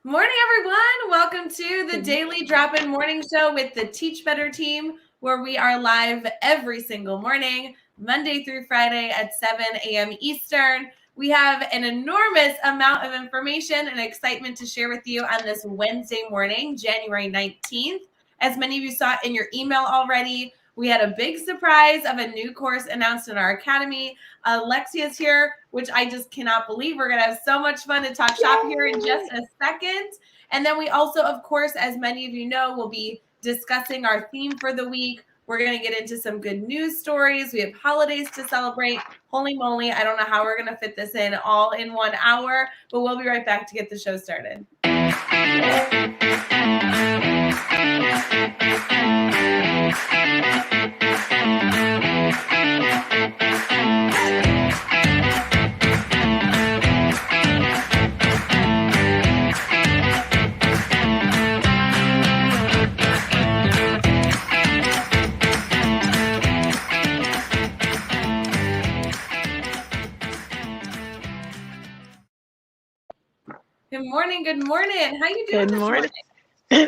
Morning, everyone. Welcome to the Daily Drop-In Morning Show with the Teach Better team, where we are live every single morning, Monday through Friday at 7 a.m. Eastern. We have an enormous amount of information and excitement to share with you on this Wednesday morning, January 19th. As many of you saw in your email already, we had a big surprise of a new course announced in our academy. Alexias here, which I just cannot believe. We're going to have so much fun to talk shop here in just a second. And then we also, of course, as many of you know, will be discussing our theme for the week. We're going to get into some good news stories. We have holidays to celebrate. Holy moly, I don't know how we're going to fit this in all in 1 hour, but we'll be right back to get the show started. Good morning. Good morning. How you doing this morning?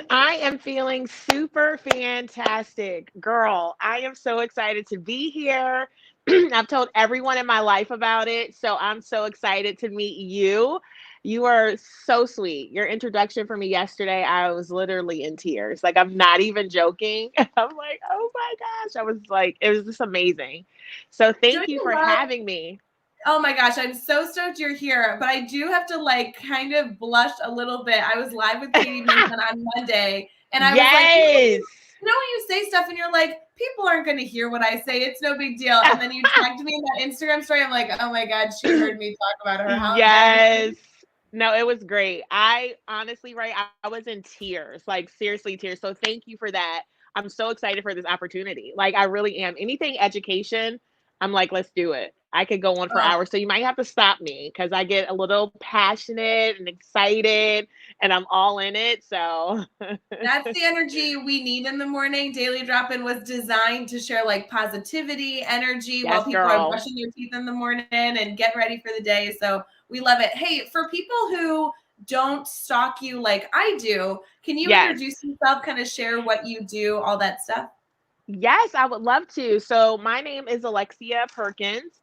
I am feeling super fantastic. Girl, I am so excited to be here. I've told everyone in my life about it, so I'm so excited to meet you. You are so sweet. Your introduction for me yesterday, I was literally in tears. Like, I'm not even joking. I'm like, oh my gosh. I was like, it was just amazing. So thank you for having me. Oh my gosh, I'm so stoked you're here, but I do have to kind of blush a little bit. I was live with Katie Mason on Monday, and I was like, you know when you say stuff and you're like, people aren't going to hear what I say. It's no big deal. And then you tagged me in that Instagram story. I'm like, oh my God, she heard me talk about her. Yes. No, it was great. I honestly, Rae, I was in tears, like seriously tears. So thank you for that. I'm so excited for this opportunity. Like, I really am. Anything education, I'm like, let's do it. I could go on for hours. So you might have to stop me because I get a little passionate and excited and I'm all in it. So that's the energy we need in the morning. Daily Drop-In was designed to share positivity, energy while people are brushing their teeth in the morning and get ready for the day. So we love it. Hey, for people who don't stalk you like I do, can you introduce yourself, kind of share what you do, all that stuff? Yes, I would love to. So my name is Alexia Perkins.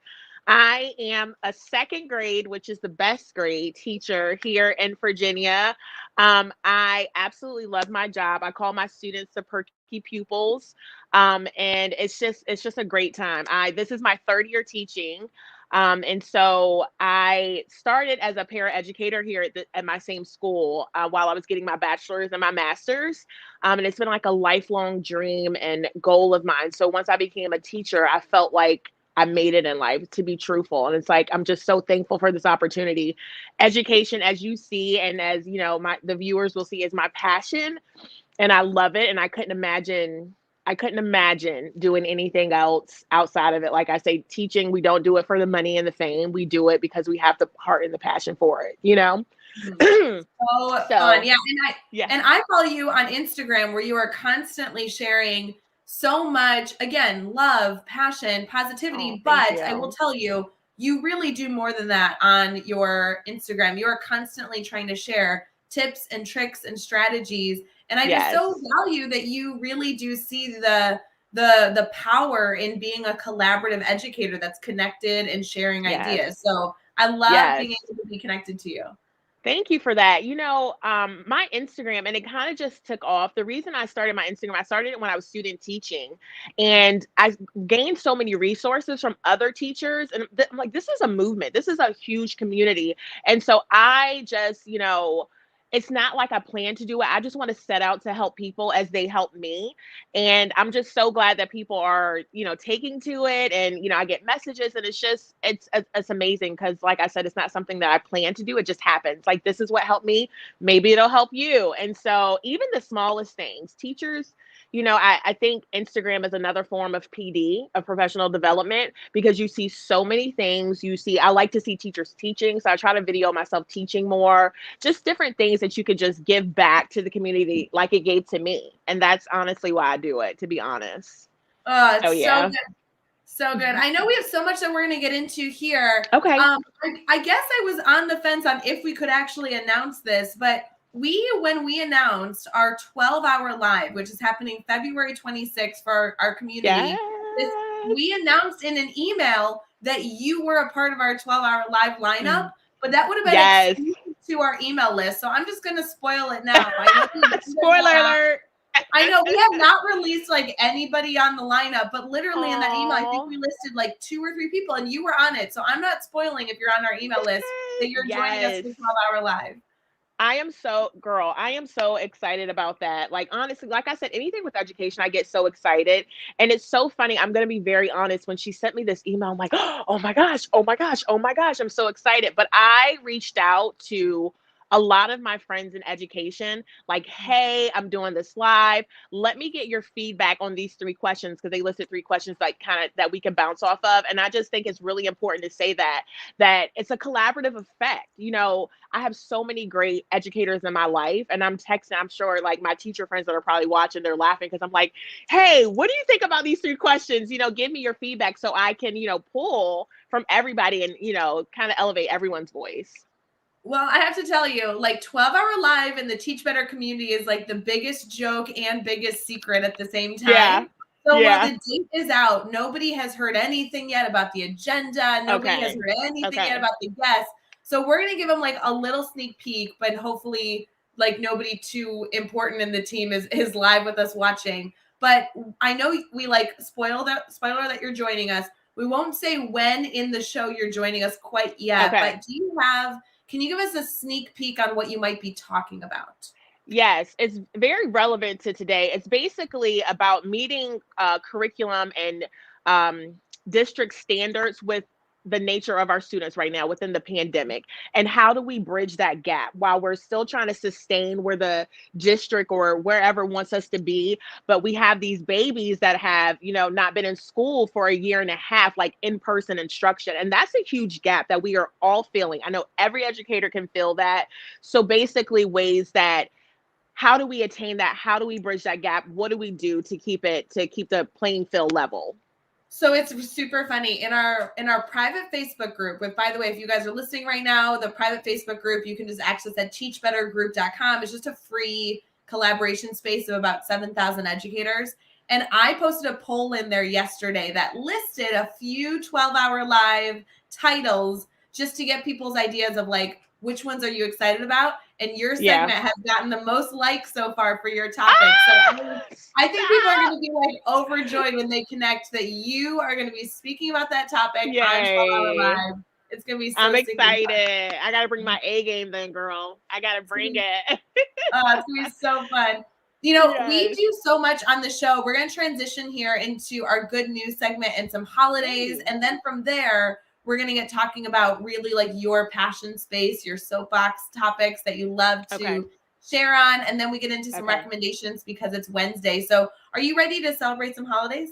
I am a second grade, which is the best grade teacher here in Virginia. I absolutely love my job. I call my students the perky pupils. And it's just a great time. This is my third year teaching. And so I started as a paraeducator here at my same school while I was getting my bachelor's and my master's. And it's been like a lifelong dream and goal of mine. So once I became a teacher, I felt like I made it in life, to be truthful. And it's like, I'm just so thankful for this opportunity. Education, as you see, and as you know, the viewers will see, is my passion. And I love it. And I couldn't imagine doing anything else outside of it. Like I say, teaching, we don't do it for the money and the fame. We do it because we have the heart and the passion for it, you know? So fun. Yeah. And I follow you on Instagram, where you are constantly sharing so much, again, love, passion, positivity. But I will tell you, you really do more than that on your Instagram. You are constantly trying to share tips and tricks and strategies. And I just so value that you really do see the power in being a collaborative educator that's connected and sharing ideas. So I love being able to be connected to you. Thank you for that. You know, my Instagram, and it kind of just took off. The reason I started my Instagram, I started it when I was student teaching, and I gained so many resources from other teachers. And I'm like, this is a movement. This is a huge community. And so I just, it's not like I plan to do it. I just want to set out to help people as they help me. And I'm just so glad that people are, taking to it. And, I get messages, and it's amazing. Cause like I said, it's not something that I plan to do. It just happens. Like, this is what helped me. Maybe it'll help you. And so even the smallest things, teachers, I think Instagram is another form of PD, of professional development, because you see so many things. I like to see teachers teaching. So I try to video myself teaching more, just different things that you could just give back to the community like it gave to me. And that's honestly why I do it, to be honest. So good. So good. I know we have so much that we're going to get into here. Okay. I guess I was on the fence on if we could actually announce this, but when we announced our 12-hour live, which is happening February 26th for our community, we announced in an email that you were a part of our 12-hour live lineup, but that would have been exclusive to our email list. So I'm just going to spoil it now. I know Spoiler alert. I know we have not released like anybody on the lineup, but literally in that email, I think we listed like 2 or 3 people and you were on it. So I'm not spoiling if you're on our email list that you're joining us for 12-hour live. I am so excited about that. Like, honestly, like I said, anything with education, I get so excited. And it's so funny. I'm going to be very honest. When she sent me this email, I'm like, oh my gosh, oh my gosh, oh my gosh. I'm so excited. But I reached out to a lot of my friends in education, like, hey, I'm doing this live. Let me get your feedback on these 3 questions, because they listed 3 questions like kind of that we can bounce off of. And I just think it's really important to say that it's a collaborative effect. You know, I have so many great educators in my life, and I'm texting, I'm sure like my teacher friends that are probably watching, they're laughing because I'm like, hey, what do you think about these 3 questions? You know, give me your feedback so I can, you know, pull from everybody and, you know, kind of elevate everyone's voice. Well, I have to tell you, like 12-hour live in the Teach Better community is like the biggest joke and biggest secret at the same time. Yeah. So while the date is out, nobody has heard anything yet about the agenda. Nobody has heard anything yet about the guests. So we're going to give them like a little sneak peek, but hopefully like nobody too important in the team is live with us watching. But I know we like spoiler that you're joining us. We won't say when in the show you're joining us quite yet, but can you give us a sneak peek on what you might be talking about? Yes, it's very relevant to today. It's basically about meeting curriculum and district standards with the nature of our students right now within the pandemic, and how do we bridge that gap while we're still trying to sustain where the district or wherever wants us to be, but we have these babies that have, you know, not been in school for a year and a half, like in-person instruction, and that's a huge gap that we are all feeling. I know every educator can feel that. So basically ways that, how do we attain that? How do we bridge that gap? What do we do to keep the playing field level? So it's super funny in our private Facebook group, with, by the way, if you guys are listening right now, the private Facebook group, you can just access at teachbettergroup.com. It's just a free collaboration space of about 7,000 educators. And I posted a poll in there yesterday that listed a few 12-hour live titles just to get people's ideas of like, which ones are you excited about? And your segment has gotten the most likes so far for your topic. So I think people are going to be like overjoyed when they connect that you are going to be speaking about that topic on 12-hour live. It's going to be so I'm excited. I got to bring my A game then, girl. I got to bring it. It's going to be so fun. You know, we do so much on the show. We're going to transition here into our good news segment and some holidays. And then from there, we're going to get talking about really like your passion space, your soapbox topics that you love to share on. And then we get into some recommendations because it's Wednesday. So are you ready to celebrate some holidays?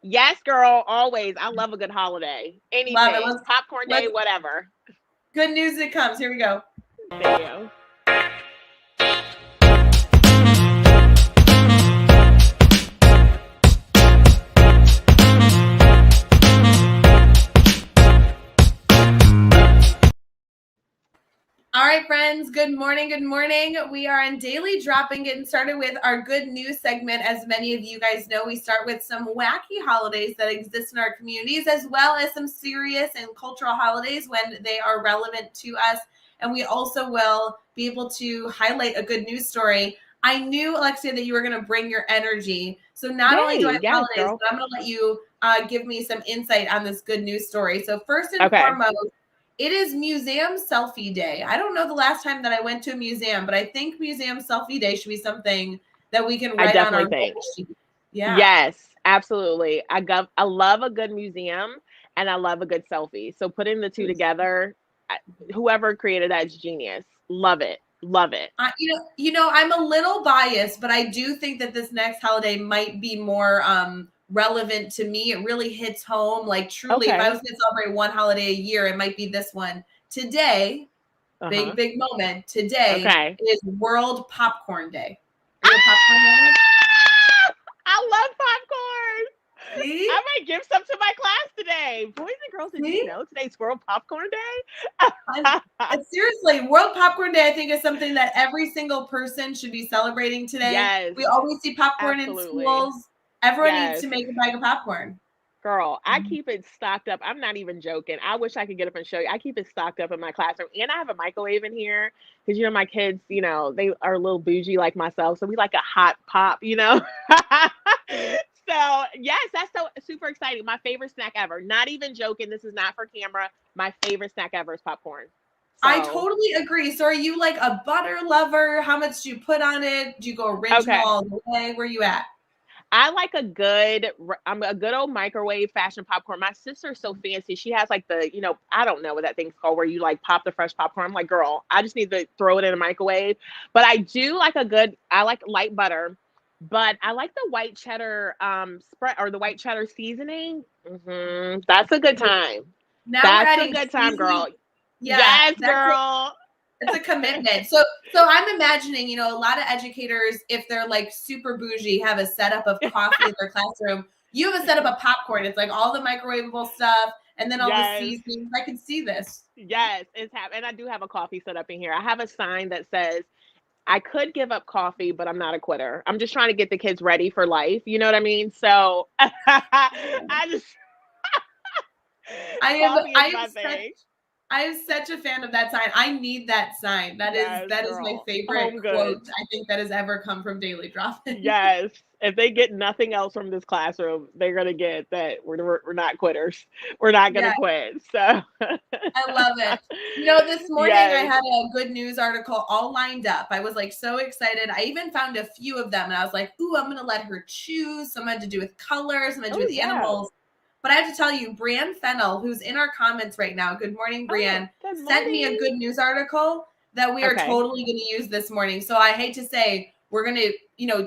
Yes, girl. Always. I love a good holiday. Anything. Love it. Popcorn day, whatever. Good news it comes. Here we go. Thank you. All right, friends. Good morning. Good morning. We are in Daily Drop-In, getting started with our good news segment. As many of you guys know, we start with some wacky holidays that exist in our communities, as well as some serious and cultural holidays when they are relevant to us. And we also will be able to highlight a good news story. I knew, Alexia, that you were going to bring your energy. So not only do I have holidays, but I'm going to let you give me some insight on this good news story. So first and foremost, it is Museum Selfie Day. I don't know the last time that I went to a museum, but I think Museum Selfie Day should be something that we can write on our sheet. Yeah. Yes, absolutely. I love a good museum and I love a good selfie. So putting the two together, whoever created that is genius. Love it. Love it. You know, I'm a little biased, but I do think that this next holiday might be more relevant to me. It really hits home. Like truly, if I was going to celebrate one holiday a year, it might be this one. Today, big moment. Today is World Popcorn Day. I love popcorn. See? I might give some to my class today. Boys and girls, did you See? know today's World Popcorn Day? And seriously, World Popcorn Day, I think, is something that every single person should be celebrating today. Yes, We always see popcorn in absolutely. schools. Everyone needs Yes. to make a bag of popcorn. Girl, I keep it stocked up. I'm not even joking. I wish I could get up and show you. I keep it stocked up in my classroom. And I have a microwave in here because, my kids, they are a little bougie like myself. So we like a hot pop, So, yes, that's so super exciting. My favorite snack ever. Not even joking. This is not for camera. My favorite snack ever is popcorn. I So, totally agree. So are you like a butter lover? How much do you put on it? Do you go original okay. all the way? Where you at? I'm a good old microwave fashion popcorn. My sister's so fancy. She has like I don't know what that thing's called where you like pop the fresh popcorn. I'm like, girl, I just need to throw it in a microwave. But I do like I like light butter, but I like the white cheddar spread or the white cheddar seasoning. That's a good time. Now we're That's a adding good time, girl. seasoning. Yeah, Yes, girl. it's a commitment. So I'm imagining, a lot of educators, if they're like super bougie, have a setup of coffee in their classroom. You have a setup of popcorn. It's like all the microwavable stuff and then all the seasonings. I can see this. Yes, it's happening. And I do have a coffee set up in here. I have a sign that says, I could give up coffee, but I'm not a quitter. I'm just trying to get the kids ready for life. You know what I mean? So I just coffee is my thing. I am such a fan of that sign. I need that sign. That is my favorite quote I think that has ever come from Daily Drop-In. Yes. If they get nothing else from this classroom, they're gonna get that we're not quitters. We're not gonna quit. So I love it. This morning I had a good news article all lined up. I was like so excited. I even found a few of them and I was like, ooh, I'm gonna let her choose. Some had to do with colors, some had to do with animals. But I have to tell you, Brianne Fennell, who's in our comments right now, good morning, Brianne, sent me a good news article that we are totally going to use this morning. So I hate to say, we're going to,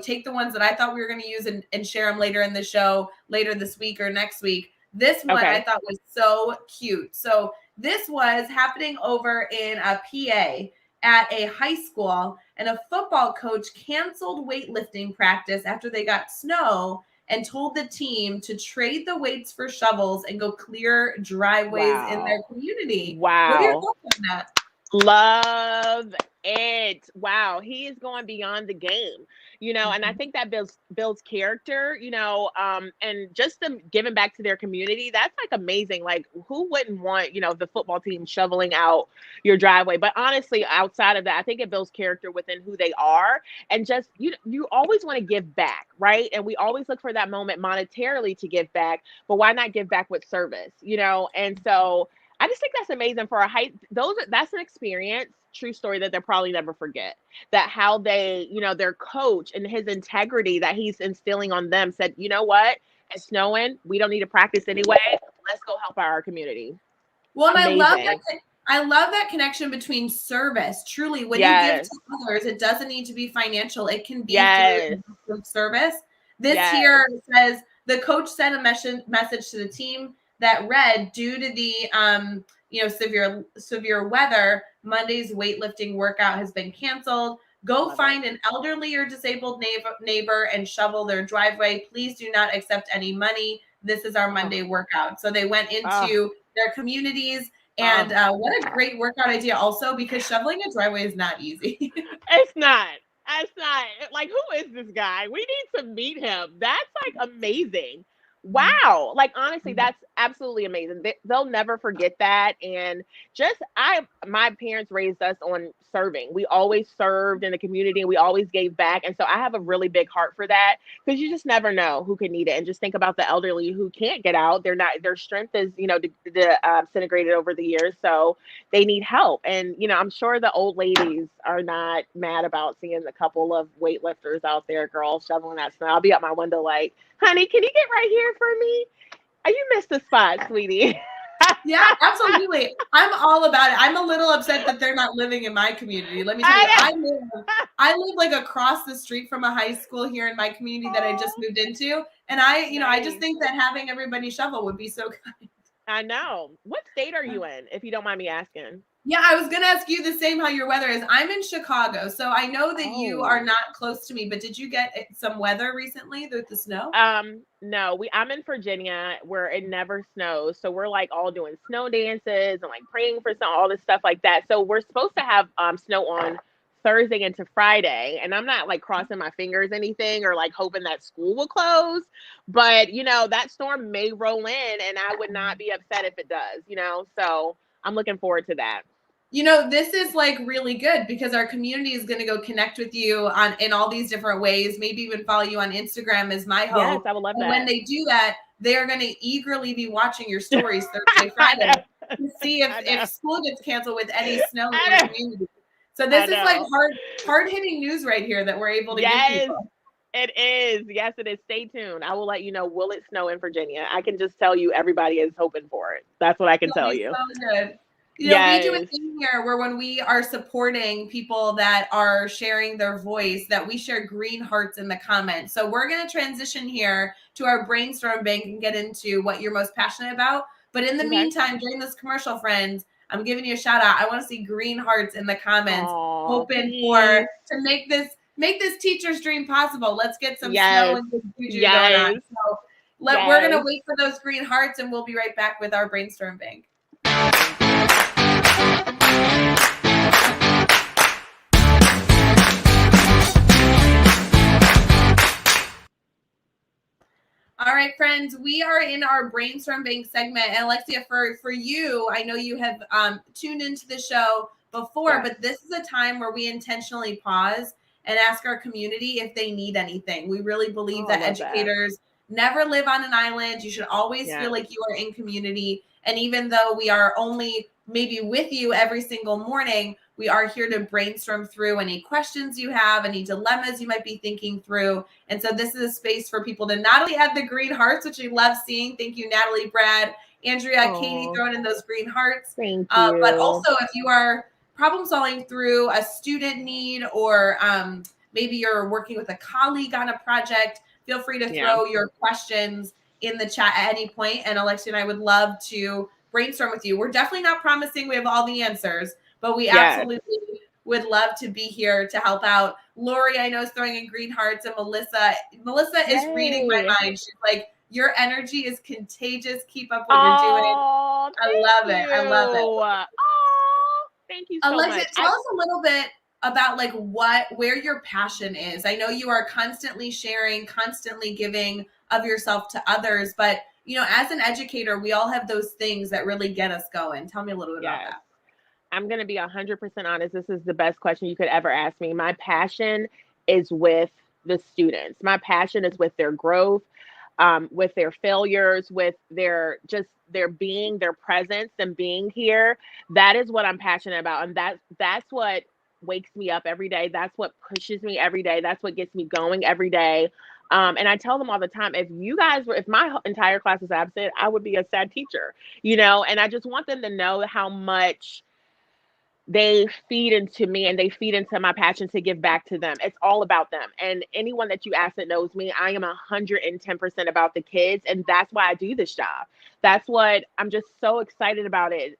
take the ones that I thought we were going to use and share them later in the show, later this week or next week. This one I thought was so cute. So this was happening over in a PA at a high school, and a football coach canceled weightlifting practice after they got snow and told the team to trade the weights for shovels and go clear driveways in their community. Wow. What are your thoughts on that? Love it. Wow. He is going beyond the game, and I think that builds character, and just them giving back to their community. That's like amazing. Like who wouldn't want, the football team shoveling out your driveway? But honestly, outside of that, I think it builds character within who they are. And just, you always want to give back, right? And we always look for that moment monetarily to give back, but why not give back with service, And so I just think that's amazing for that's an experience, true story that they'll probably never forget. That how they, their coach and his integrity that he's instilling on them said, you know what, it's snowing, we don't need to practice anyway. Let's go help our community. Well, and I love that connection between service. Truly, when you give to others, it doesn't need to be financial. It can be through service. This here says the coach sent a message to the team that read, due to the severe weather, Monday's weightlifting workout has been canceled. Go find an elderly or disabled neighbor and shovel their driveway. Please do not accept any money. This is our Monday workout. So they went into their communities, and what a great workout idea also, because shoveling a driveway is not easy. It's not. It's not. Like, who is this guy? We need to meet him. That's like amazing. Wow. Like, honestly, that's absolutely amazing. They'll never forget that. And my parents raised us on serving. We always served in the community and we always gave back. And so I have a really big heart for that, because you just never know who can need it. And just think about the elderly who can't get out. Their strength is, disintegrated over the years. So they need help. And, I'm sure the old ladies are not mad about seeing a couple of weightlifters out there, girls, shoveling that snow. I'll be out my window like, honey, can you get right here for me? You missed the spot, sweetie. Yeah, absolutely. I'm all about it. I'm a little upset that they're not living in my community. Let me tell you, I live like across the street from a high school here in my community that I just moved into. And I just think that having everybody shovel would be so kind. I know. What state are you in, if you don't mind me asking? Yeah, I was going to ask you the same how your weather is. I'm in Chicago, so I know that you are Oh. not close to me, but did you get some weather recently with the snow? No, I'm in Virginia where it never snows. So we're like all doing snow dances and like praying for snow, all this stuff like that. So we're supposed to have snow on Thursday into Friday. And I'm not like crossing my fingers anything or like hoping that school will close. But that storm may roll in and I would not be upset if it does. So I'm looking forward to that. This is like really good because our community is going to go connect with you on in all these different ways, maybe even follow you on Instagram is my Yes, hope. I would love And when that. they do that, they are going to eagerly be watching your stories Thursday, I Friday know. to see if, I if know. school gets canceled with any snow in your I know. community. So I this is like know. hard hitting news right here that we're able to give Yes, people. it is. Yes, it is. Stay tuned. I will let you know. Will it snow in Virginia? I can just tell you everybody is hoping for it. That's what I can That'll tell be you. so good. We do a Yes. thing here where when we are supporting people that are sharing their voice, that we share green hearts in the comments. So we're going to transition here to our Brainstorm Bank and get into what you're most passionate about. But in the Okay. meantime, during this commercial, friends, I'm giving you a shout out. I want to see green hearts in the comments, Oh, hoping for please. to make this teacher's dream possible. Let's get some snow Yes. and good juju going on. Yes. So we're going to Yes. wait for those green hearts, and we'll be right back with our Brainstorm Bank. Thank you. All right, friends, we are in our Brainstorm Bank segment. And Alexia, for you, I know you have tuned into the show before, Yes. but this is a time where we intentionally pause and ask our community if they need anything. We really believe Oh, I that love that. educators never live on an island. You should always feel Yes. like you are in community. And even though we are only maybe with you every single morning, we are here to brainstorm through any questions you have, any dilemmas you might be thinking through. And so this is a space for people to not only add the green hearts, which we love seeing. Thank you, Natalie, Brad, Andrea, Katie, Oh, throwing in those green hearts. thank But you. also, if you are problem solving through a student need or maybe you're working with a colleague on a project, feel free to Yeah. throw your questions in the chat at any point. And Alexia and I would love to brainstorm with you. We're definitely not promising we have all the answers, but we Yes. absolutely would love to be here to help out. Lori, I know, is throwing in green hearts, and Melissa is reading my Yay. mind. She's like, your energy is contagious. Keep up what you're doing. Oh, I thank love it. you. I love it. Oh, thank you so Alexia, much. tell us a little bit about like where your passion is. I know you are constantly sharing, constantly giving of yourself to others, but as an educator, we all have those things that really get us going. Tell me a little bit about Yes. that. I'm going to be 100% honest. This is the best question you could ever ask me. My passion is with the students. My passion is with their growth, with their failures, with their being, their presence, and being here. That is what I'm passionate about, and that's what wakes me up every day. That's what pushes me every day. That's what gets me going every day. And I tell them all the time, if my entire class was absent, I would be a sad teacher, and I just want them to know how much they feed into me and they feed into my passion to give back to them. It's all about them. And anyone that you ask that knows me, I am 110% about the kids. And that's why I do this job. That's what I'm just so excited about it.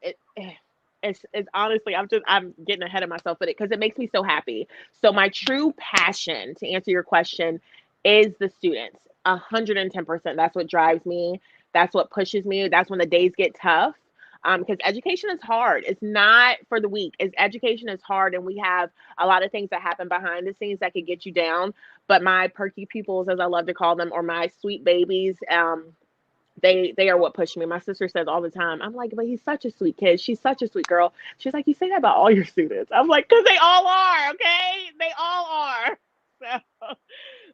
It's honestly, I'm getting ahead of myself with it because it makes me so happy. So my true passion, to answer your question, is the students. 110%. That's what drives me. That's what pushes me. That's when the days get tough, because education is hard. It's not for the weak. Education is hard, and we have a lot of things that happen behind the scenes that could get you down. But my perky pupils, as I love to call them, or my sweet babies, they are what push me. My sister says all the time, I'm like, but he's such a sweet kid. She's such a sweet girl. She's like, you say that about all your students. I'm like, because they all are, okay? They all are. So,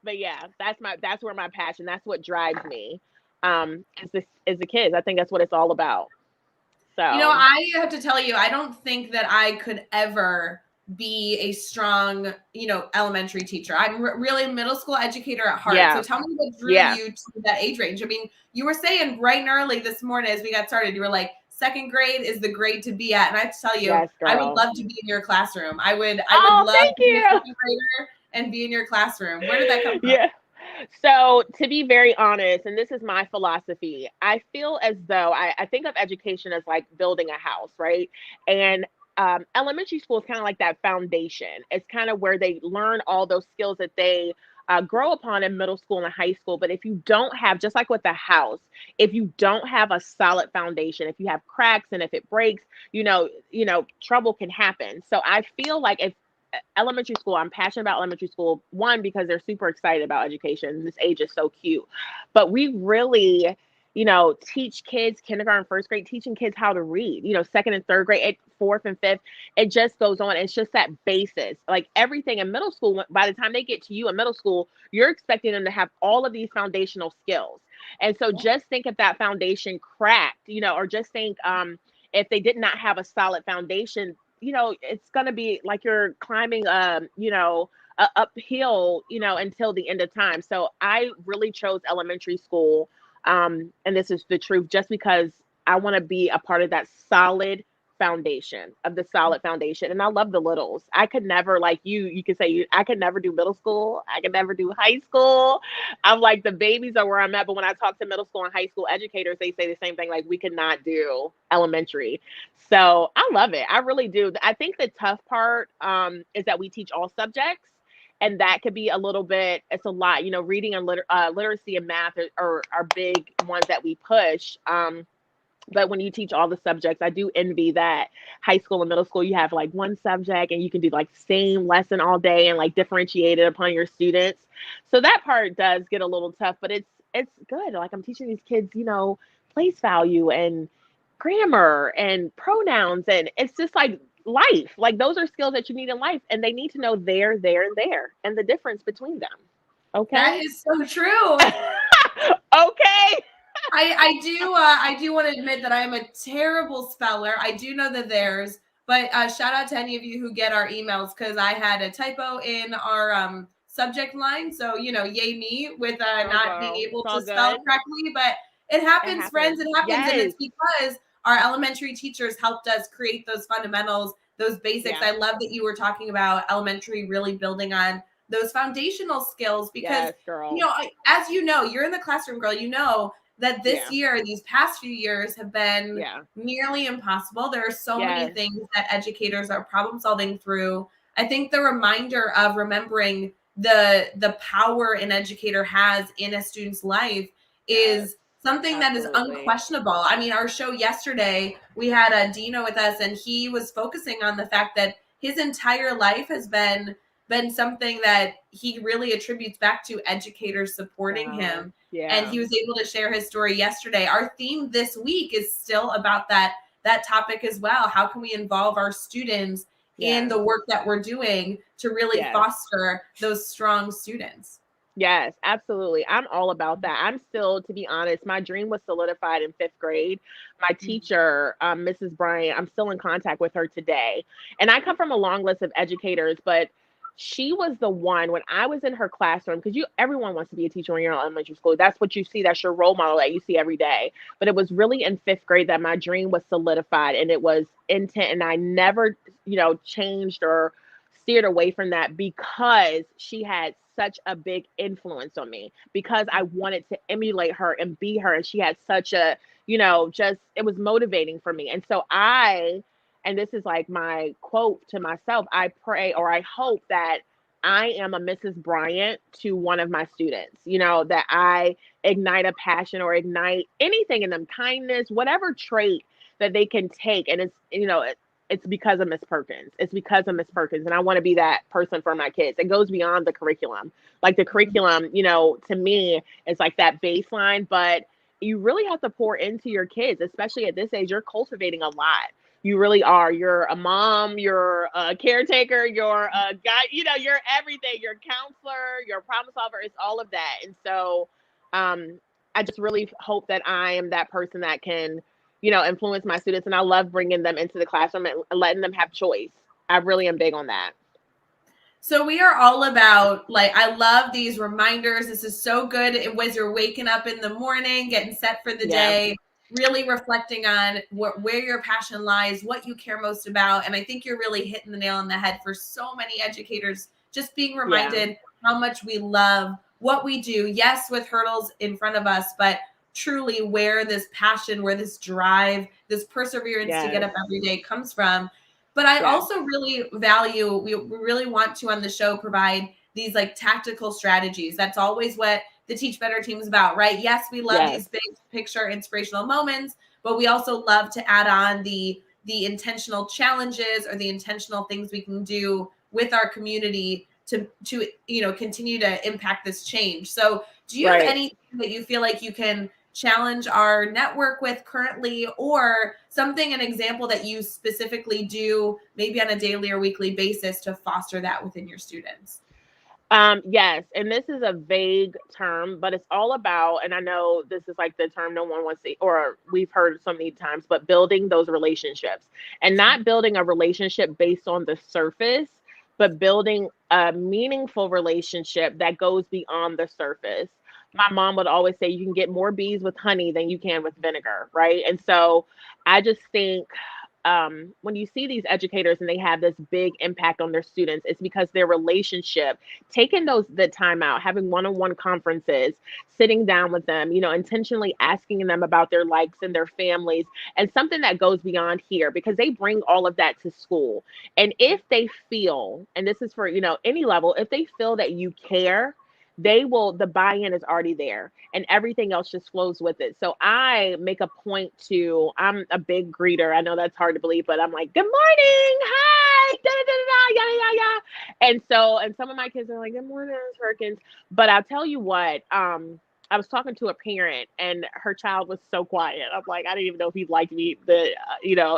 but yeah, that's where my passion, that's what drives me. Is the kids. I think that's what it's all about. So I have to tell you, I don't think that I could ever be a strong, elementary teacher. I'm really a middle school educator at heart. So yeah, tell me what drew yeah, you to that age range. I mean, you were saying bright and early this morning as we got started, you were like, second grade is the grade to be at. And I have to tell you, yes, I would girl. love to be in your classroom. I would Oh, love thank to be a you. second grader and be in your classroom. Where did that come from? Yeah. So, to be very honest, and this is my philosophy, I feel as though I think of education as like building a house, right? And elementary school is kind of like that foundation. It's kind of where they learn all those skills that they grow upon in middle school and high school. But if you don't have, just like with the house, if you don't have a solid foundation, if you have cracks and if it breaks, trouble can happen. So I feel like if elementary school, I'm passionate about elementary school, one, because they're super excited about education. This age is so cute. But we really, teach kids, kindergarten, first grade, teaching kids how to read, second and third grade, fourth and fifth. It just goes on. It's just that basis. Like everything in middle school, by the time they get to you in middle school, you're expecting them to have all of these foundational skills. And so just think if that foundation cracked, or just think if they did not have a solid foundation, it's going to be like you're climbing, uphill, until the end of time. So I really chose elementary school. And this is the truth, just because I want to be a part of that solid foundation. And I love the littles. I could never, like you could say, I could never do middle school. I could never do high school. I'm like, the babies are where I'm at. But when I talk to middle school and high school educators, they say the same thing, like we could not do elementary. So I love it. I really do. I think the tough part is that we teach all subjects. And that could be a little bit, it's a lot, reading and literacy and math are big ones that we push. But when you teach all the subjects, I do envy that high school and middle school, you have like one subject and you can do like same lesson all day and like differentiate it upon your students. So that part does get a little tough, but it's good. Like I'm teaching these kids, place value and grammar and pronouns. And it's just like life. Like those are skills that you need in life, and they need to know there, and there, and the difference between them. Okay. That is so true. Okay. I do want to admit that I am a terrible speller. I do know that there's, but shout out to any of you who get our emails, because I had a typo in our subject line. So, yay me with not being able to spell correctly, but it happens, friends. It happens. Yes. And it's because our elementary teachers helped us create those fundamentals, those basics. Yeah. I love that you were talking about elementary really building on those foundational skills, because, yes, as you're in the classroom, girl, that this year, these past few years have been nearly impossible. There are so many things that educators are problem solving through. I think the reminder of remembering the power an educator has in a student's life is something that is unquestionable. I mean, our show yesterday, we had Dino with us, and he was focusing on the fact that his entire life has been something that he really attributes back to educators supporting him. Yeah. And he was able to share his story yesterday. Our theme this week is still about that topic as well. How can we involve our students in the work that we're doing to really foster those strong students? Yes, absolutely. I'm all about that. I'm still, to be honest, my dream was solidified in 5th grade. My teacher, Mrs. Bryant, I'm still in contact with her today. And I come from a long list of educators, but she was the one when I was in her classroom, because everyone wants to be a teacher when you're in elementary school. That's what you see. That's your role model that you see every day. But it was really in 5th grade that my dream was solidified, and it was intent. And I never, changed or steered away from that, because she had such a big influence on me, because I wanted to emulate her and be her. And she had such a, it was motivating for me. And so and this is like my quote to myself, I pray, or I hope that I am a Mrs. Bryant to one of my students, that I ignite a passion or ignite anything in them, kindness, whatever trait that they can take. And it's because of Miss Perkins. It's because of Miss Perkins. And I want to be that person for my kids. It goes beyond the curriculum. Like the curriculum, to me, is like that baseline, but you really have to pour into your kids, especially at this age. You're cultivating a lot. You really are. You're a mom, you're a caretaker, you're a guy, you're everything. You're a counselor, you're a problem solver. It's all of that. And so I just really hope that I am that person that can, influence my students. And I love bringing them into the classroom and letting them have choice. I really am big on that. So we are all about, I love these reminders. This is so good. As you're waking up in the morning, getting set for the day, really reflecting on where your passion lies, what you care most about. And I think you're really hitting the nail on the head for so many educators, just being reminded how much we love what we do. Yes, with hurdles in front of us, but truly where this passion, where this drive, this perseverance to get up every day comes from. But I also really value, we really want to on the show provide these like tactical strategies. That's always what the Teach Better team is about, right? Yes, we love these big picture inspirational moments, but we also love to add on the intentional challenges or the intentional things we can do with our community to continue to impact this change. So do you have anything that you feel like you can challenge our network with currently, or something, an example that you specifically do maybe on a daily or weekly basis to foster that within your students? Yes, and this is a vague term, but it's all about, and I know this is like the term no one wants to, or we've heard so many times, but building those relationships, and not building a relationship based on the surface, but building a meaningful relationship that goes beyond the surface. My mom would always say you can get more bees with honey than you can with vinegar, right? And so I just think when you see these educators and they have this big impact on their students, it's because their relationship, taking the time out, having one-on-one conferences, sitting down with them, intentionally asking them about their likes and their families, and something that goes beyond here, because they bring all of that to school. And if they feel, and this is for, any level, if they feel that you care, the buy-in is already there and everything else just flows with it. So I make a point I'm a big greeter. I know that's hard to believe, but I'm like, good morning, hi, da da da da, yada yada yada. And some of my kids are like, good morning, Ms. Perkins. But I'll tell you what, I was talking to a parent and her child was so quiet. I'm like, I didn't even know if he liked me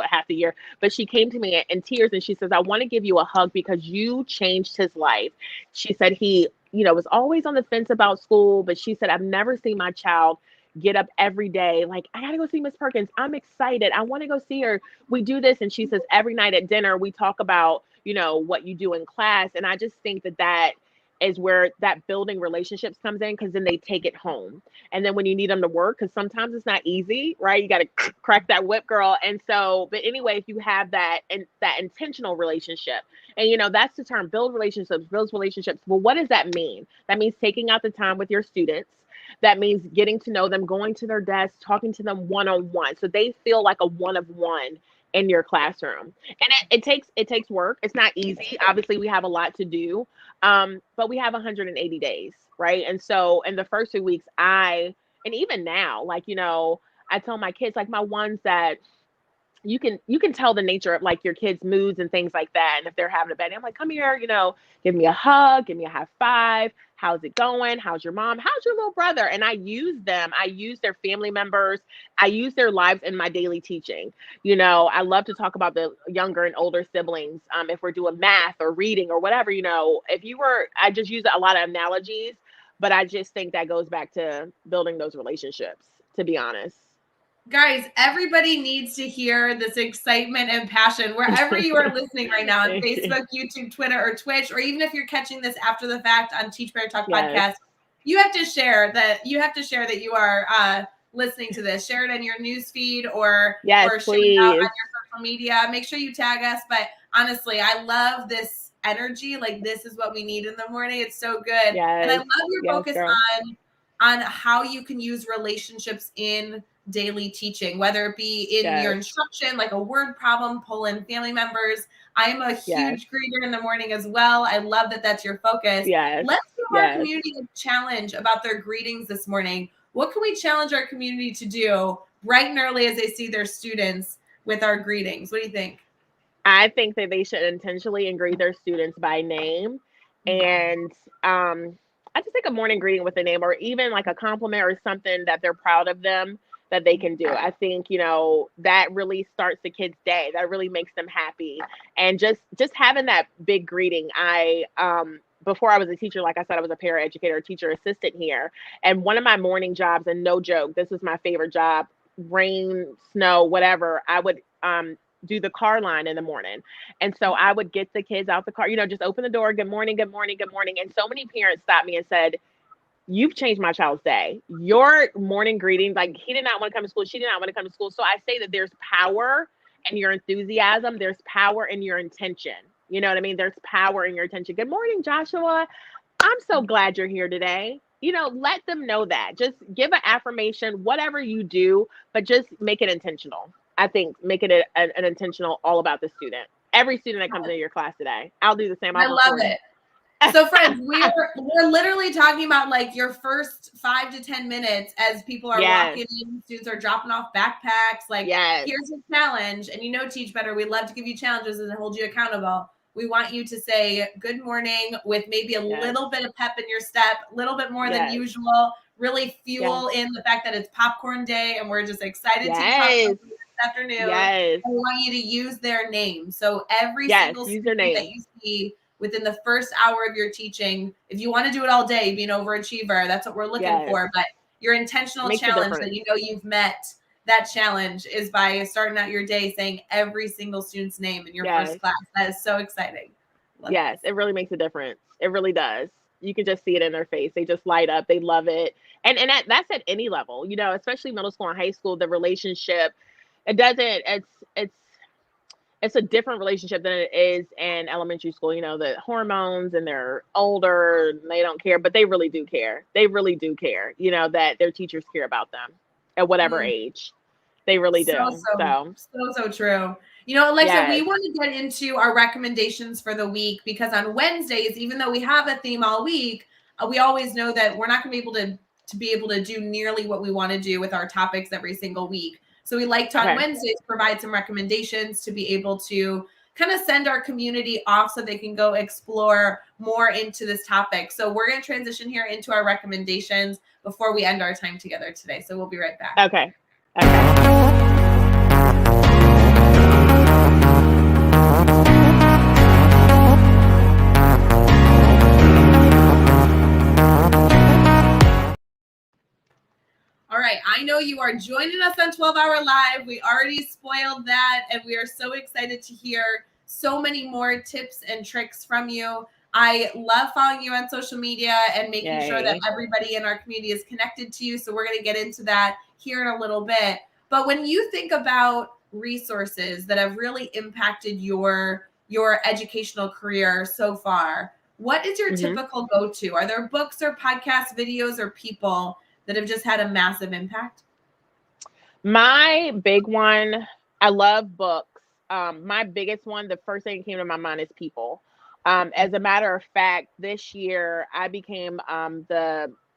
half the year. But she came to me in tears and she says, I want to give you a hug because you changed his life. She said he was always on the fence about school, but she said, I've never seen my child get up every day like, I gotta go see Miss Perkins. I'm excited. I want to go see her. We do this. And she says, every night at dinner, we talk about, what you do in class. And I just think that is where that building relationships comes in, because then they take it home. And then when you need them to work, because sometimes it's not easy, right? You got to crack that whip, girl. And so, but anyway, if you have that and that intentional relationship, and that's the term, build relationships. Well, what does that mean? That means taking out the time with your students. That means getting to know them, going to their desks, talking to them one-on-one, so they feel like a one-of-one in your classroom. And it takes work. It's not easy. Obviously, we have a lot to do, but we have 180 days, right? And so in the first 2 weeks, and even now, I tell my kids, like my ones that you can tell the nature of like your kids' moods and things like that. And if they're having a bad day, I'm like, come here, give me a hug, give me a high five. How's it going? How's your mom? How's your little brother? And I use them. I use their family members. I use their lives in my daily teaching. I love to talk about the younger and older siblings. If we're doing math or reading or whatever, I just use a lot of analogies, but I just think that goes back to building those relationships, to be honest. Guys, everybody needs to hear this excitement and passion wherever you are listening right now on Facebook, YouTube, Twitter, or Twitch, or even if you're catching this after the fact on Teach Better Talk podcast. You have to share that you are listening to this. Share it in your news feed or share it out on your social media. Make sure you tag us. But honestly, I love this energy. Like, this is what we need in the morning. It's so good. And I love your focus on how you can use relationships in daily teaching, whether it be in your instruction, like a word problem, pull in family members. I'm a huge greeter in the morning as well. I love that that's your focus. Let's give our community a challenge about their greetings this morning. What can we challenge our community to do bright and early as they see their students with our greetings? What do you think? I think that they should intentionally greet their students by name. And I just think a morning greeting with a name, or even like a compliment or something that they're proud of them that they can do. I think, that really starts the kids' day. That really makes them happy. And just having that big greeting. Before I was a teacher, like I said, I was a paraeducator, teacher assistant here. And one of my morning jobs, and no joke, this was my favorite job, rain, snow, whatever, I would do the car line in the morning. And so I would get the kids out the car, just open the door, good morning, good morning, good morning. And so many parents stopped me and said, you've changed my child's day. Your morning greeting, like he did not want to come to school. She did not want to come to school. So I say that there's power in your enthusiasm. There's power in your intention. You know what I mean? There's power in your intention. Good morning, Joshua. I'm so glad you're here today. Let them know that. Just give an affirmation, whatever you do, but just make it intentional. I think make it an intentional, all about the student. Every student that comes into your class today. I'll do the same. I I'll love record it. So friends, we're literally talking about like your first 5 to 10 minutes as people are walking in, students are dropping off backpacks. Like, here's a challenge. And Teach Better, we love to give you challenges and hold you accountable. We want you to say good morning with maybe a little bit of pep in your step, a little bit more than usual. Really fuel in the fact that it's popcorn day and we're just excited to eat popcorn this afternoon. And we want you to use their name. So every single student that you see within the first hour of your teaching, if you want to do it all day, be an overachiever, that's what we're looking for. But your intentional challenge that you've met that challenge is by starting out your day saying every single student's name in your first class. That is so exciting. It really makes a difference. It really does. You can just see it in their face. They just light up. They love it. And that's at any level, especially middle school and high school, the relationship, it's a different relationship than it is in elementary school. The hormones and they're older and they don't care, but they really do care. They really do care, that their teachers care about them at whatever age. They really do. So true. Alexia, we want to get into our recommendations for the week because on Wednesdays, even though we have a theme all week, we always know that we're not going to be able to do nearly what we want to do with our topics every single week. So we like to on Wednesdays provide some recommendations to be able to kind of send our community off so they can go explore more into this topic. So we're going to transition here into our recommendations before we end our time together today. So we'll be right back. Okay. All right, I know you are joining us on 12 Hour Live. We already spoiled that, and we are so excited to hear so many more tips and tricks from you. I love following you on social media and making sure that everybody in our community is connected to you. So we're going to get into that here in a little bit. But when you think about resources that have really impacted your educational career so far, what is your typical go-to? Are there books or podcasts, videos, or people that have just had a massive impact? My big one, I love books. My biggest one, the first thing that came to my mind is people. As a matter of fact, this year I became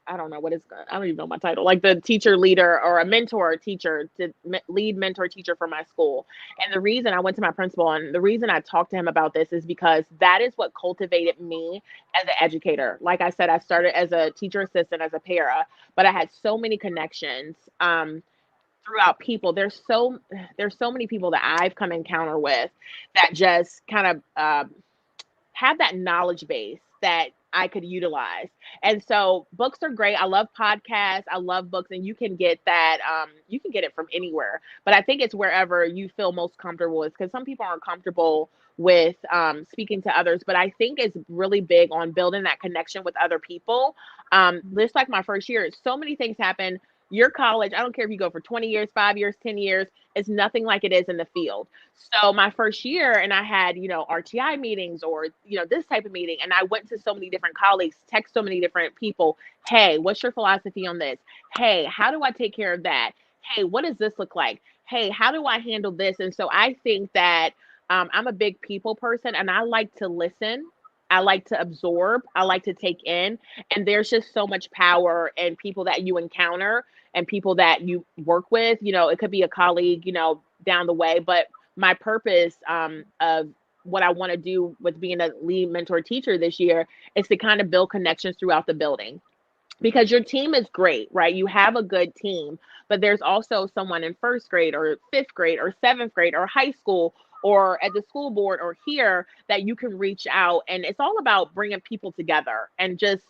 I don't even know my title, like the teacher leader or a mentor teacher, lead mentor teacher for my school. And the reason I went to my principal and the reason I talked to him about this is because that is what cultivated me as an educator. Like I said, I started as a teacher assistant, as a para, but I had so many connections throughout people. There's so many people that I've come encounter with that just kind of have that knowledge base that I could utilize. And so books are great. I love podcasts. I love books, and you can get that. You can get it from anywhere, but I think it's wherever you feel most comfortable with, because some people aren't comfortable with speaking to others, but I think it's really big on building that connection with other people. Just like my first year, so many things happen. Your college, I don't care if you go for 20 years, 5 years, 10 years, it's nothing like it is in the field. So my first year, and I had, RTI meetings or, this type of meeting, and I went to so many different colleagues, text so many different people. Hey, what's your philosophy on this? Hey, how do I take care of that? Hey, what does this look like? Hey, how do I handle this? And so I think that I'm a big people person, and I like to listen. I like to absorb. I like to take in. And there's just so much power in people that you encounter and people that you work with. It could be a colleague, down the way. But my purpose of what I want to do with being a lead mentor teacher this year is to kind of build connections throughout the building. Because your team is great, right? You have a good team, but there's also someone in first grade or fifth grade or seventh grade or high school or at the school board or here that you can reach out. And it's all about bringing people together and just,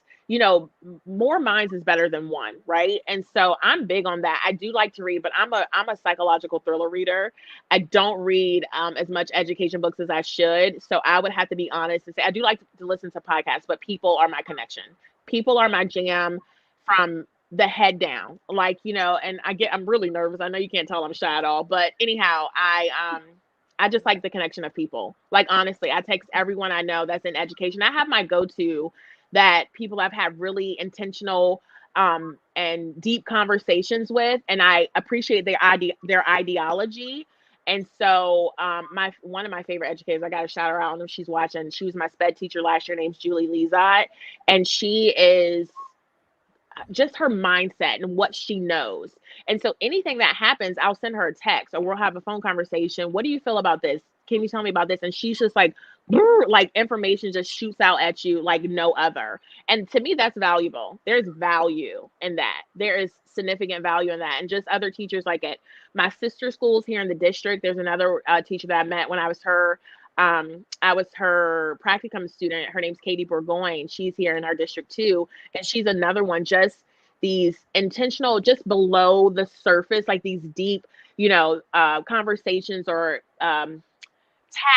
more minds is better than one, right? And so I'm big on that. I do like to read, but I'm a psychological thriller reader. I don't read as much education books as I should. So I would have to be honest and say I do like to listen to podcasts, but people are my connection. People are my jam from the head down, and I'm really nervous. I know you can't tell I'm shy at all, but anyhow, I just like the connection of people. Like, honestly, I text everyone I know that's in education. I have my go-to that people I've had really intentional and deep conversations with, and I appreciate their ideology. And so one of my favorite educators, I got to shout her out. I don't know if she's watching. She was my sped teacher last year. Her name's Julie Lezot. And she is just her mindset and what she knows. And so anything that happens, I'll send her a text or we'll have a phone conversation. What do you feel about this? Can you tell me about this? And she's just like, like information just shoots out at you like no other. And to me, that's valuable. There's value in that. There is significant value in that. And just other teachers like at my sister schools here in the district, there's another teacher that I met when I was her practicum student. Her name's Katie Burgoyne. She's here in our district too. And she's another one, just these intentional, just below the surface, like these deep, conversations or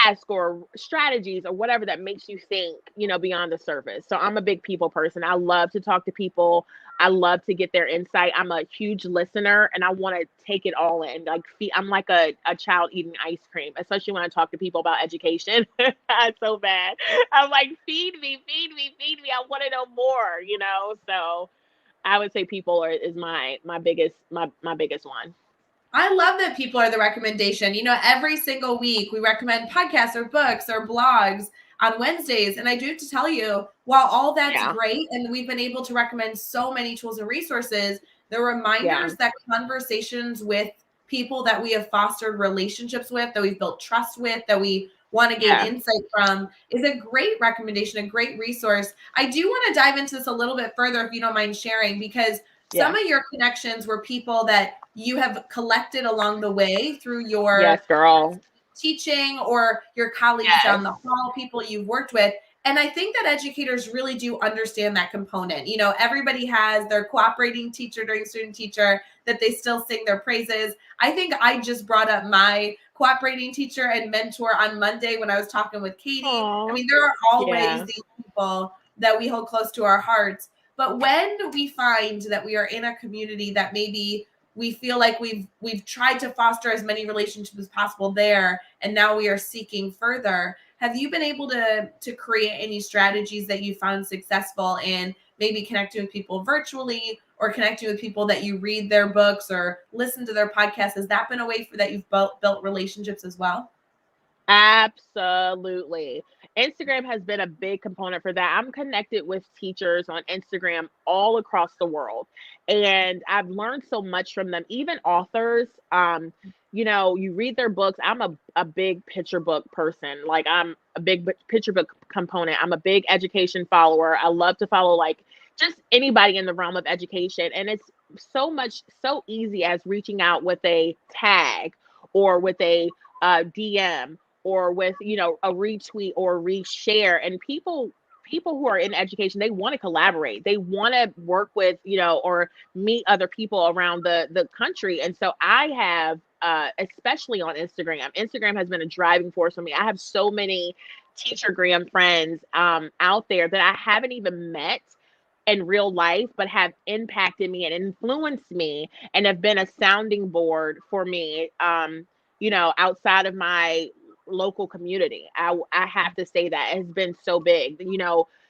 tasks or strategies or whatever that makes you think, beyond the surface. So I'm a big people person. I love to talk to people. I love to get their insight. I'm a huge listener and I want to take it all in. Like I'm like a child eating ice cream, especially when I talk to people about education. It's so bad. I'm like, feed me, feed me, feed me. I want to know more. So I would say people is my biggest one. I love that people are the recommendation. Every single week we recommend podcasts or books or blogs on Wednesdays. And I do have to tell you, while all that's great, and we've been able to recommend so many tools and resources, the reminders that conversations with people that we have fostered relationships with, that we've built trust with, that we want to gain insight from is a great recommendation, a great resource. I do want to dive into this a little bit further, if you don't mind sharing, because some of your connections were people that you have collected along the way through your teaching or your colleagues down the hall, people you've worked with. And I think that educators really do understand that component. Everybody has their cooperating teacher during student teacher that they still sing their praises. I think I just brought up my cooperating teacher and mentor on Monday when I was talking with Katie. Aww. I mean, there are always these people that we hold close to our hearts. But when we find that we are in a community that maybe we feel like we've tried to foster as many relationships as possible there, and now we are seeking further, have you been able to create any strategies that you found successful in maybe connecting with people virtually or connecting with people that you read their books or listen to their podcasts? Has that been a way that you've built relationships as well? Absolutely. Instagram has been a big component for that. I'm connected with teachers on Instagram all across the world, and I've learned so much from them, even authors. You read their books. I'm a big picture book person. Like I'm a big picture book component. I'm a big education follower. I love to follow like just anybody in the realm of education. And it's so easy as reaching out with a tag or with a DM or with, a retweet or reshare. And people who are in education, they want to collaborate. They want to work with, or meet other people around the country. And so I have, especially on Instagram has been a driving force for me. I have so many teachergram friends out there that I haven't even met in real life, but have impacted me and influenced me and have been a sounding board for me, outside of my local community. I have to say that it has been so big.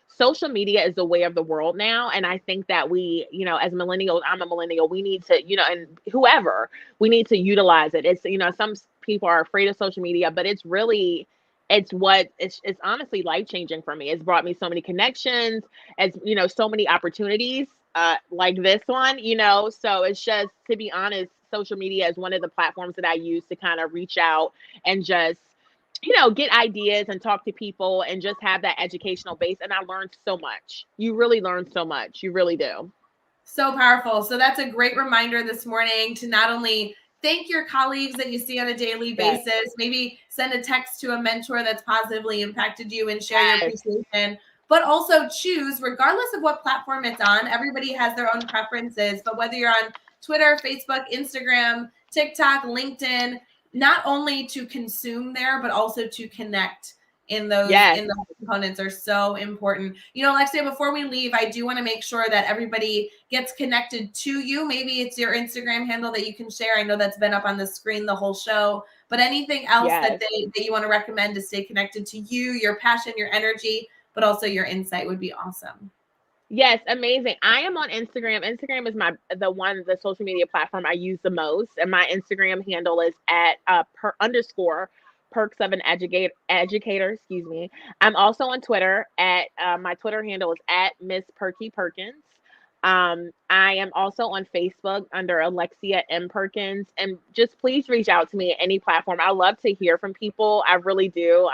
Social media is the way of the world now. And I think that we, as millennials, I'm a millennial, we need to, and whoever, we need to utilize it. It's, some people are afraid of social media, but it's honestly life-changing for me. It's brought me so many connections, as so many opportunities, like this one, so it's just, to be honest, social media is one of the platforms that I use to kind of reach out and just, get ideas and talk to people and just have that educational base. And I learned so much. You really learn so much. You really do. So powerful. So that's a great reminder this morning to not only thank your colleagues that you see on a daily basis, maybe send a text to a mentor that's positively impacted you and share your appreciation, but also choose, regardless of what platform it's on. Everybody has their own preferences, but whether you're on Twitter, Facebook, Instagram, TikTok, LinkedIn, not only to consume there, but also to connect in those components are so important. Alexia, before we leave, I do want to make sure that everybody gets connected to you. Maybe it's your Instagram handle that you can share. I know that's been up on the screen the whole show, but anything else that you want to recommend to stay connected to you, your passion, your energy, but also your insight would be awesome. Yes, amazing. I am on Instagram. Instagram is the social media platform I use the most, and my Instagram handle is at underscore perks of an educator. Excuse me. I'm also on Twitter at my Twitter handle is at Miss Perky Perkins. I am also on Facebook under Alexia M Perkins, and just please reach out to me at any platform. I love to hear from people. I really do.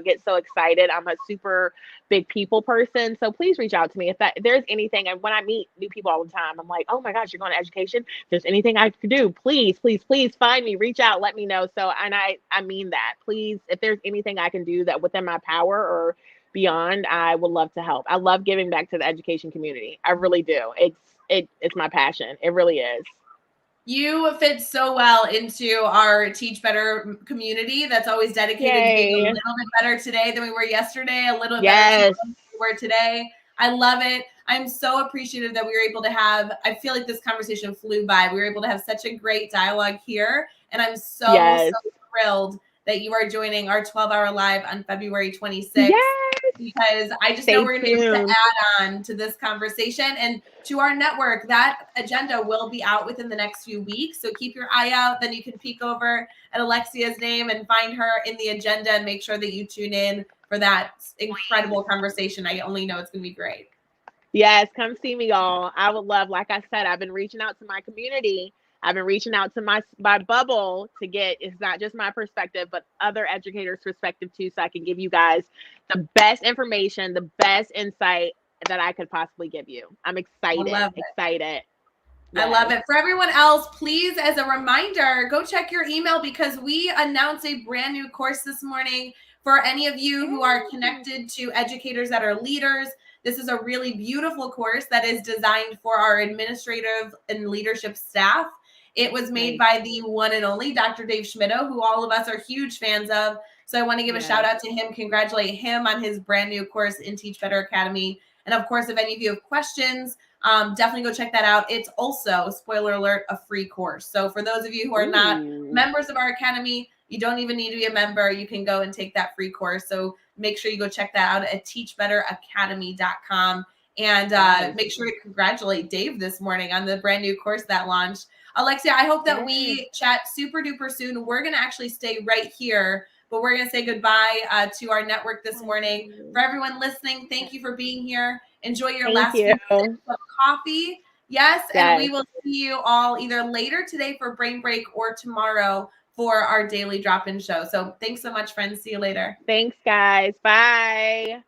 Get so excited. I'm a super big people person. So please reach out to me if there's anything. And when I meet new people all the time, I'm like, oh my gosh, you're going to education. If there's anything I could do, please, please, please find me, reach out, let me know. So, and I mean that. Please, if there's anything I can do that within my power or beyond, I would love to help. I love giving back to the education community. I really do. It's my passion. It really is. You fit so well into our Teach Better community that's always dedicated to being a Yay. little bit better today than we were yesterday, a little bit better Yes. than we were today. I love it. I'm so appreciative that we were able to have, I feel like this conversation flew by. We were able to have such a great dialogue here. And I'm so thrilled that you are joining our 12-hour live on February 26th. Yes. Because I just know we're going to be able to add on to this conversation and to our network. That agenda will be out within the next few weeks. So keep your eye out. Then you can peek over at Alexia's name and find her in the agenda and make sure that you tune in for that incredible conversation. I only know it's going to be great. Yes, come see me, y'all. I would love, like I said, I've been reaching out to my community. I've been reaching out to my bubble to get, it's not just my perspective, but other educators' perspective too, so I can give you guys the best information, the best insight that I could possibly give you. I'm excited. Excited. Yes. I love it. For everyone else, please, as a reminder, go check your email because we announced a brand new course this morning for any of you who are connected to educators that are leaders. This is a really beautiful course that is designed for our administrative and leadership staff. It was made by the one and only Dr. Dave Schmittou, who all of us are huge fans of. So I want to give a shout out to him, congratulate him on his brand new course in Teach Better Academy. And of course, if any of you have questions, definitely go check that out. It's also, spoiler alert, a free course. So for those of you who are not members of our academy, you don't even need to be a member. You can go and take that free course. So make sure you go check that out at teachbetteracademy.com. And make sure to congratulate Dave this morning on the brand new course that launched. Alexia, I hope that we chat super duper soon. We're going to actually stay right here, but we're going to say goodbye to our network this morning. For everyone listening, thank you for being here. Enjoy your last few sips of coffee. Yes, and we will see you all either later today for Brain Break or tomorrow for our daily drop-in show. So thanks so much, friends. See you later. Thanks, guys. Bye.